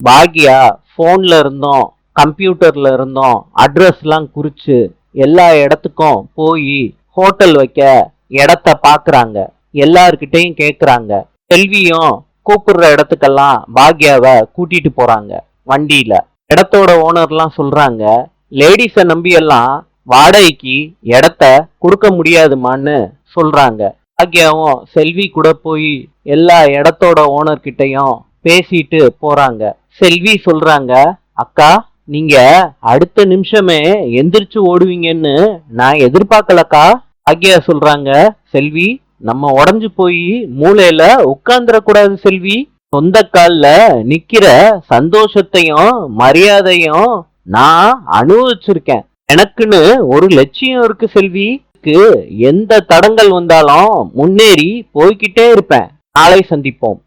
பாக்யா போன்ல இருந்தோம் கம்ப்யூட்டர்ல இருந்தோம் அட்ரஸ் எல்லாம் குறிச்சு எல்லா இடத்துக்கும் போய் ஹோட்டல் வைக்க இடத்த பாக்குறாங்க. எல்லார்கிட்டையும் கேக்குறாங்க. செல்வியும் கூப்பிடுற இடத்துக்கெல்லாம் பாக்யாவை கூட்டிட்டு போறாங்க வண்டியில. இடத்தோட ஓனர்லாம் சொல்றாங்க, லேடிஸ நம்பி எல்லாம் வாடகைக்கு இடத்த கொடுக்க முடியாதுமான்னு சொல்றாங்க. பாக்யாவும் செல்வி கூட போய் எல்லா இடத்தோட ஓனர் கிட்டையும் பேசிட்டு போறாங்க. செல்வி சொல்றாங்க, அக்கா நீங்க அடுத்த நிமிஷமே எந்திரிச்சு ஓடுவீங்கன்னு நான் எதிர்பார்க்கலக்கா. பாக்யா சொல்றாங்க, செல்வி நம்ம உடஞ்சு போய் மூளையில உட்கார்ந்துட கூடாது செல்வி. சொந்த கால்ல நிக்கிற சந்தோஷத்தையும் மரியாதையும் நான் அனுபவிச்சிருக்கேன். எனக்குன்னு ஒரு லட்சியம் இருக்கு செல்வி. எந்த தடங்கள் வந்தாலும் முன்னேறி போய்கிட்டே இருப்பேன். நாளை சந்திப்போம்.